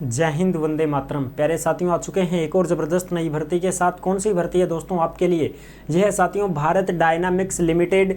जय हिंद, वंदे मातरम। प्यारे साथियों, आ चुके हैं एक और ज़बरदस्त नई भर्ती के साथ। कौन सी भर्ती है दोस्तों आपके लिए? यह है साथियों भारत डायनामिक्स लिमिटेड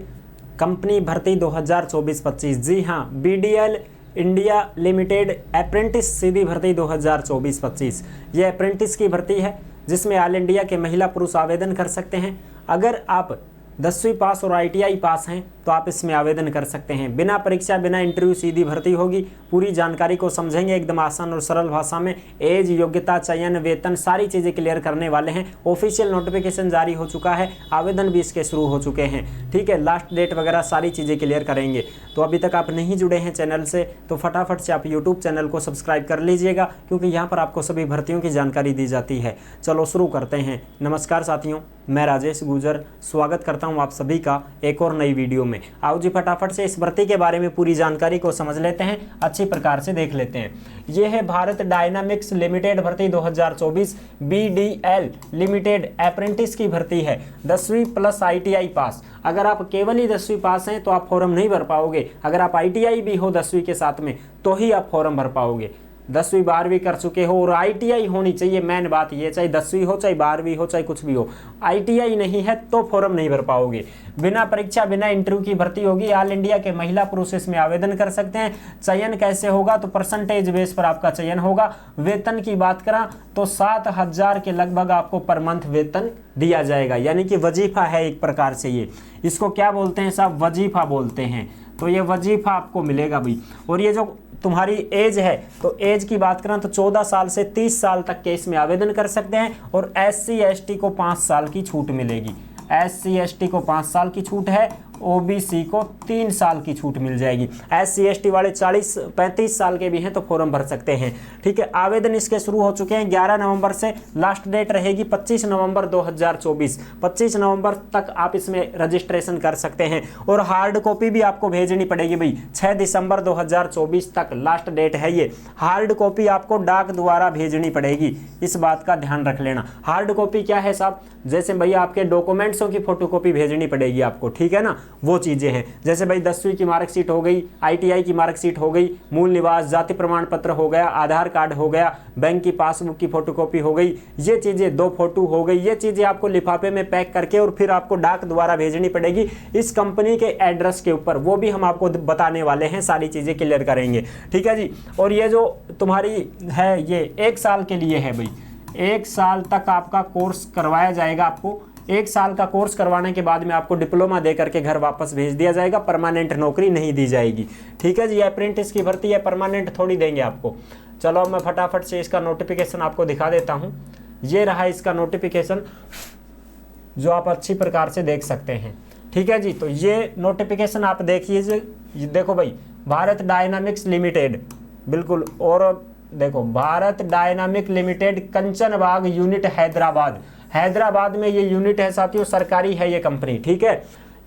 कंपनी भर्ती 2024-25। जी हाँ, BDL इंडिया लिमिटेड अप्रेंटिस सीधी भर्ती 2024-25। यह अप्रेंटिस की भर्ती है जिसमें ऑल इंडिया के महिला पुरुष आवेदन कर सकते हैं। अगर आप 10वीं पास और ITI पास हैं तो आप इसमें आवेदन कर सकते हैं। बिना परीक्षा, बिना इंटरव्यू सीधी भर्ती होगी। पूरी जानकारी को समझेंगे एकदम आसान और सरल भाषा में। एज, योग्यता, चयन, वेतन, सारी चीज़ें क्लियर करने वाले हैं। ऑफिशियल नोटिफिकेशन जारी हो चुका है, आवेदन भी इसके शुरू हो चुके हैं। ठीक है, लास्ट डेट वगैरह सारी चीज़ें क्लियर करेंगे। तो अभी तक आप नहीं जुड़े हैं चैनल से तो फटाफट से आप यूट्यूब चैनल को सब्सक्राइब कर लीजिएगा, क्योंकि यहाँ पर आपको सभी भर्तियों की जानकारी दी जाती है। चलो शुरू करते हैं। नमस्कार साथियों, मैं राजेश गुर्जर स्वागत करता हूँ आप सभी का एक और नई वीडियो में। आओ जी फटाफट से इस भर्ती के बारे में पूरी जानकारी को समझ लेते हैं, अच्छी प्रकार से देख लेते हैं। यह है भारत डायनामिक्स लिमिटेड भर्ती 2024 BDL लिमिटेड अप्रेंटिस की भर्ती है। 10वीं प्लस ITI पास। अगर आप केवल ही 10वीं पास हैं तो आप फॉर्म नहीं भर पाओगे। अगर आप ITI भी हो 10वीं के साथ में तो ही आप फॉर्म भर पाओगे। 10वीं 12वीं कर चुके हो और ITI होनी चाहिए। मेन बात ये, चाहे 10वीं हो, चाहे 12वीं हो, चाहे कुछ भी हो, ITI नहीं है तो फॉर्म नहीं भर पाओगे। बिना परीक्षा, बिना इंटरव्यू की भर्ती होगी। ऑल इंडिया के महिला पुरुष इसमें आवेदन कर सकते हैं। चयन कैसे होगा? तो परसेंटेज बेस पर आपका चयन होगा। वेतन की बात करा तो 7,000 के लगभग आपको पर मंथ वेतन दिया जाएगा, यानी कि वजीफा है एक प्रकार से। ये इसको क्या बोलते हैं साहब? वजीफा बोलते हैं। तो ये वजीफा आपको मिलेगा भाई। और ये जो तुम्हारी एज है, तो एज की बात करें तो 14 साल से 30 साल तक के इसमें आवेदन कर सकते हैं। और SC ST को 5 साल की छूट मिलेगी। SC ST को 5 साल की छूट है, OBC को 3 साल की छूट मिल जाएगी। SC ST वाले 40-35 साल के भी हैं तो फॉर्म भर सकते हैं। ठीक है, आवेदन इसके शुरू हो चुके हैं 11 नवंबर से। लास्ट डेट रहेगी 25 नवंबर 2024। 25 नवंबर तक आप इसमें रजिस्ट्रेशन कर सकते हैं। और हार्ड कॉपी भी आपको भेजनी पड़ेगी भाई। 6 दिसंबर 2024 तक लास्ट डेट है ये। हार्ड कॉपी आपको डाक द्वारा भेजनी पड़ेगी, इस बात का ध्यान रख लेना। हार्ड कॉपी क्या है साहब? जैसे भैया आपके डॉक्यूमेंट्सों की फोटोकॉपी भेजनी पड़ेगी आपको, ठीक है ना, वो चीज़ें हैं। जैसे भाई 10वीं की मार्कशीट हो गई, ITI की मार्कशीट हो गई, मूल निवास, जाति प्रमाण पत्र हो गया, आधार कार्ड हो गया, बैंक की पासबुक की फोटोकॉपी हो गई, ये चीज़ें 2 फोटो हो गई। ये चीज़ें आपको लिफाफे में पैक करके और फिर आपको डाक द्वारा भेजनी पड़ेगी इस कंपनी के एड्रेस के ऊपर। वो भी हम आपको बताने वाले हैं, सारी चीज़ें क्लियर करेंगे। ठीक है जी। और ये जो तुम्हारी है ये 1 साल के लिए है भाई। 1 साल तक आपका कोर्स करवाया जाएगा। आपको 1 साल का कोर्स करवाने के बाद में आपको डिप्लोमा दे करके घर वापस भेज दिया जाएगा। परमानेंट नौकरी नहीं दी जाएगी। ठीक है जी, अप्रेंटिस की भर्ती है, परमानेंट थोड़ी देंगे आपको। चलो मैं फटाफट से इसका नोटिफिकेशन आपको दिखा देता हूँ। ये रहा इसका नोटिफिकेशन, जो आप अच्छी प्रकार से देख सकते हैं। ठीक है जी, तो ये नोटिफिकेशन आप देखिए। देखो भाई, भारत डायनामिक्स लिमिटेड, बिल्कुल। और देखो, Bharat dynamic limited Kanchanbagh unit Hyderabad में ये यूनिट है साथियों। सरकारी है ये कंपनी। ठीक है,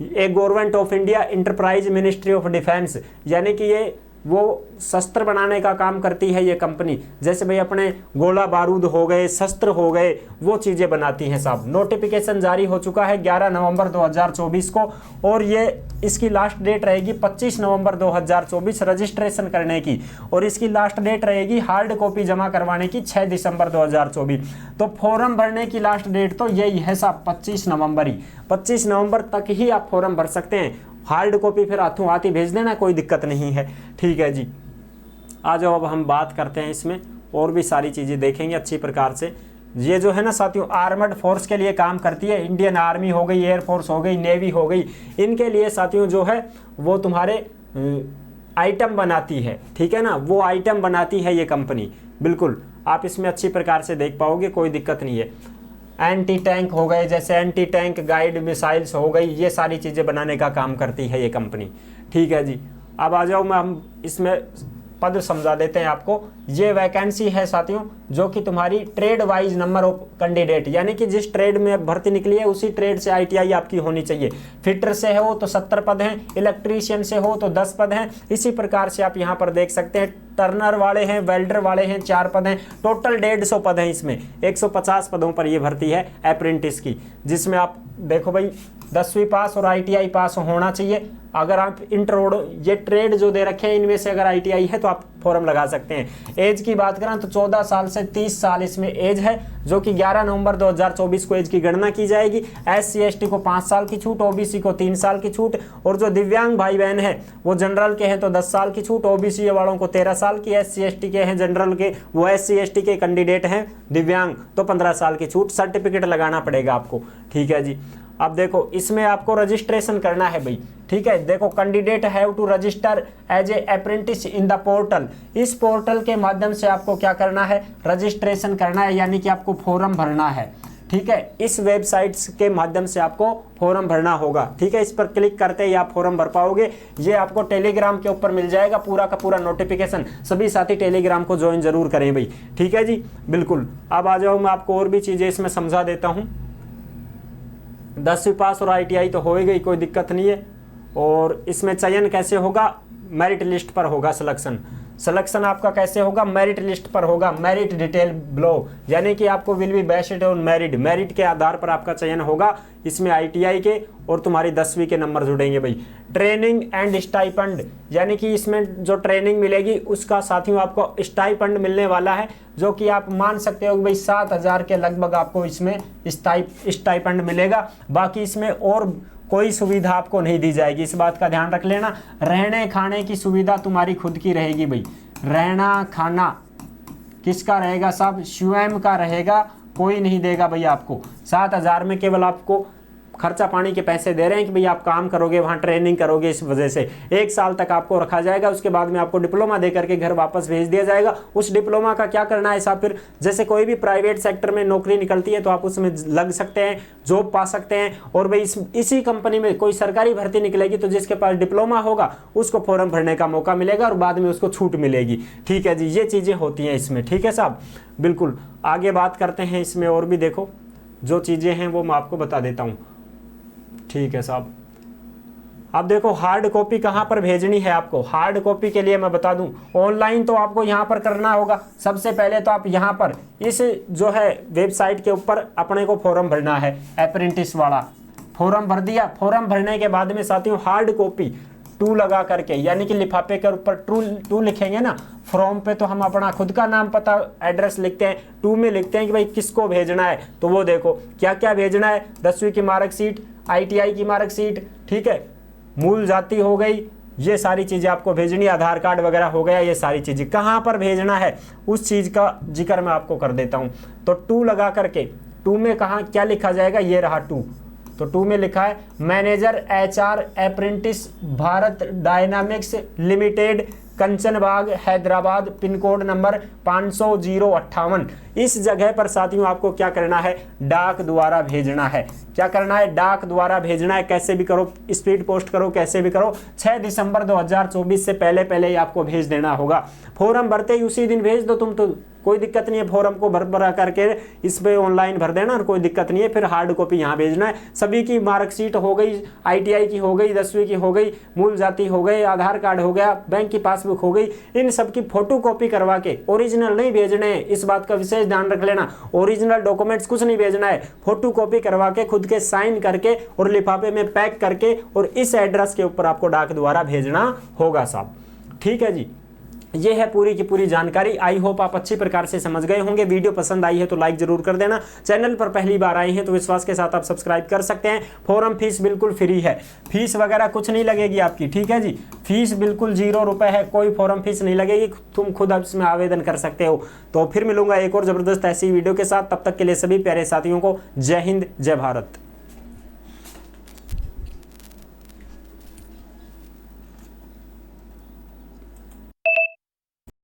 एक government of India enterprise ministry of defence, यानी कि ये वो शस्त्र बनाने का काम करती है ये कंपनी। जैसे भाई अपने गोला बारूद हो गए, शस्त्र हो गए, वो चीज़ें बनाती हैं साहब। नोटिफिकेशन जारी हो चुका है 11 नवंबर 2024 को। और ये इसकी लास्ट डेट रहेगी 25 नवंबर 2024 रजिस्ट्रेशन करने की। और इसकी लास्ट डेट रहेगी हार्ड कॉपी जमा करवाने की 6 दिसंबर 2024। तो फॉर्म भरने की लास्ट डेट तो यही है साहब, 25 नवंबर ही। 25 नवंबर तक ही आप फॉर्म भर सकते हैं। हार्ड कॉपी फिर हाथों हाथ ही भेज देना, कोई दिक्कत नहीं है। ठीक है जी, आ जाओ अब हम बात करते हैं इसमें और भी सारी चीज़ें देखेंगे अच्छी प्रकार से। ये जो है ना साथियों, आर्मड फोर्स के लिए काम करती है। इंडियन आर्मी हो गई, एयरफोर्स हो गई, नेवी हो गई, इनके लिए साथियों जो है वो तुम्हारे आइटम बनाती है। ठीक है ना, वो आइटम बनाती है ये कंपनी। बिल्कुल, आप इसमें अच्छी प्रकार से देख पाओगे, कोई दिक्कत नहीं है। एंटी टैंक हो गए, जैसे एंटी टैंक गाइड मिसाइल्स हो गई, ये सारी चीज़ें बनाने का काम करती है ये कंपनी। ठीक है जी, अब आ जाओ मैं हम इसमें पद समझा देते हैं आपको। ये वैकेंसी है साथियों जो कि तुम्हारी trade wise number of candidate, यानी कि जिस ट्रेड में भर्ती निकली है उसी ट्रेड से ITI आपकी होनी चाहिए। फिटर से हो तो 70 पद हैं, इलेक्ट्रीशियन से हो तो 10 पद हैं। इसी प्रकार से आप यहाँ पर देख सकते हैं, टर्नर वाले हैं, वेल्डर वाले हैं, 4 पद हैं। टोटल 150 पद हैं इसमें। 150 पदों पर यह भर्ती है अप्रेंटिस की, जिसमें आप देखो भाई 10वीं पास और ITI पास होना चाहिए। अगर आप इंटर ये ट्रेड जो दे रखे हैं इनमें से अगर ITI है तो आप फॉर्म लगा सकते हैं। एज की बात करें तो 14 साल से 30 साल इसमें एज है, जो कि 11 नवंबर 2024 को एज की गणना की जाएगी। SC/ST को 5 साल की छूट, OBC को 3 साल की छूट, और जो दिव्यांग भाई बहन है वो जनरल के हैं तो 10 साल की छूट, OBC वालों को 13 साल की, SC/ST के हैं जनरल के, वो SC/ST के कैंडिडेट हैं दिव्यांग तो 15 साल की छूट। सर्टिफिकेट लगाना पड़ेगा आपको, ठीक है जी। अब देखो इसमें आपको रजिस्ट्रेशन करना है भाई, ठीक है। देखो candidate have to register as a apprentice in the portal. इस पोर्टल के माध्यम से आपको क्या करना है, रजिस्ट्रेशन करना है, यानी कि आपको फॉर्म भरना है, ठीक है। इस वेबसाइट्स के माध्यम से आपको फॉर्म भरना होगा, ठीक है। इस पर क्लिक करते ही आप फॉर्म भर पाओगे। ये आपको टेलीग्राम के ऊपर मिल जाएगा पूरा का पूरा नोटिफिकेशन। सभी साथी टेलीग्राम को ज्वाइन जरूर करें भाई, ठीक है जी, बिल्कुल। अब आ जाओ, मैं आपको और भी चीजें इसमें समझा देता हूँ। 10वीं पास और ITI तो हो ही गई, कोई दिक्कत नहीं है। और इसमें चयन कैसे होगा, मेरिट लिस्ट पर होगा सिलेक्शन आपका कैसे होगा, मेरिट लिस्ट पर होगा, मेरिट डिटेल ब्लो, यानी कि आपको will be based on merit के आधार पर आपका चयन होगा। इसमें ITI के और तुम्हारी 10वीं के नंबर जुड़ेंगे भाई। ट्रेनिंग एंड स्टाइपेंड, यानी कि इसमें जो ट्रेनिंग मिलेगी उसका साथियों आपको स्टाइपेंड मिलने वाला है, जो कि आप मान सकते हो कि भाई 7,000 के लगभग आपको इसमें स्टाइपेंड मिलेगा। बाकी इसमें और कोई सुविधा आपको नहीं दी जाएगी, इस बात का ध्यान रख लेना। रहने खाने की सुविधा तुम्हारी खुद की रहेगी भाई। रहना खाना किसका रहेगा, सब स्वयं का रहेगा, कोई नहीं देगा भाई आपको। 7,000 में केवल आपको खर्चा पानी के पैसे दे रहे हैं कि भाई आप काम करोगे, वहाँ ट्रेनिंग करोगे, इस वजह से 1 साल तक आपको रखा जाएगा। उसके बाद में आपको डिप्लोमा दे करके घर वापस भेज दिया जाएगा। उस डिप्लोमा का क्या करना है साहब, फिर जैसे कोई भी प्राइवेट सेक्टर में नौकरी निकलती है तो आप उसमें लग सकते हैं, जॉब पा सकते हैं। और भाई इसी कंपनी में कोई सरकारी भर्ती निकलेगी तो जिसके पास डिप्लोमा होगा उसको फॉर्म भरने का मौका मिलेगा और बाद में उसको छूट मिलेगी, ठीक है जी। ये चीज़ें होती हैं इसमें, ठीक है साहब, बिल्कुल। आगे बात करते हैं इसमें और भी, देखो जो चीज़ें हैं वो मैं आपको बता देता हूँ, ठीक है साहब। अब देखो हार्ड कॉपी कहाँ पर भेजनी है आपको। हार्ड कॉपी के लिए मैं बता दूं, ऑनलाइन तो आपको यहाँ पर करना होगा। सबसे पहले तो आप यहाँ पर इस जो है वेबसाइट के ऊपर अपने को फॉर्म भरना है, अप्रेंटिस वाला फॉर्म भर दिया। फॉर्म भरने के बाद में साथियों हार्ड कॉपी 2 लगा करके, यानी कि लिफाफे के ऊपर 2 लिखेंगे ना। फॉर्म पे तो हम अपना खुद का नाम पता एड्रेस लिखते हैं, 2 में लिखते हैं कि भाई किसको भेजना है। तो वो देखो क्या क्या भेजना है, 10वीं की मार्कशीट, ITI की मार्कशीट, ठीक है, मूल जाति हो गई, ये सारी चीज़ें आपको भेजनी, आधार कार्ड वगैरह हो गया, ये सारी चीज़ें कहाँ पर भेजना है उस चीज़ का जिक्र मैं आपको कर देता हूँ। तो 2 लगा करके 2 में कहाँ क्या लिखा जाएगा, ये रहा 2। तो 2 में लिखा है manager HR apprentice Bharat dynamics limited, Kanchanbagh Hyderabad, pin code number 500-058। इस जगह पर साथियों आपको क्या करना है, डाक द्वारा भेजना है। क्या करना है, डाक द्वारा भेजना है। कैसे भी करो, स्पीड पोस्ट करो, कैसे भी करो, 6 दिसंबर 2024 से पहले पहले ही आपको भेज देना होगा। फॉर्म भरते ही उसी दिन भेज दो तुम, तो कोई दिक्कत नहीं है। फॉर्म को भरा करके इस पे ऑनलाइन भर देना और कोई दिक्कत नहीं है। फिर हार्ड कॉपी यहाँ भेजना है। सभी की मार्कशीट हो गई, ITI की हो गई, 10वीं की हो गई, मूल जाति हो गई, आधार कार्ड हो गया, बैंक की पासबुक हो गई, इन सब की फोटो कॉपी करवा के, ओरिजिनल नहीं भेजने हैं, इस बात का विशेष ध्यान रख लेना। ओरिजिनल डॉक्यूमेंट्स कुछ नहीं भेजना है, फोटो कॉपी करवा के खुद के साइन करके और लिफाफे में पैक करके और इस एड्रेस के ऊपर आपको डाक द्वारा भेजना होगा साहब, ठीक है जी। ये है पूरी की पूरी जानकारी। आई होप आप अच्छी प्रकार से समझ गए होंगे। वीडियो पसंद आई है तो लाइक जरूर कर देना। चैनल पर पहली बार आए हैं तो विश्वास के साथ आप सब्सक्राइब कर सकते हैं। फॉर्म फीस बिल्कुल फ्री है, फीस वगैरह कुछ नहीं लगेगी आपकी, ठीक है जी। फीस बिल्कुल 0 रुपए है, कोई फॉर्म फीस नहीं लगेगी, तुम खुद इसमें आवेदन कर सकते हो। तो फिर मिलूंगा एक और जबरदस्त ऐसी वीडियो के साथ, तब तक के लिए सभी प्यारे साथियों को जय हिंद, जय भारत।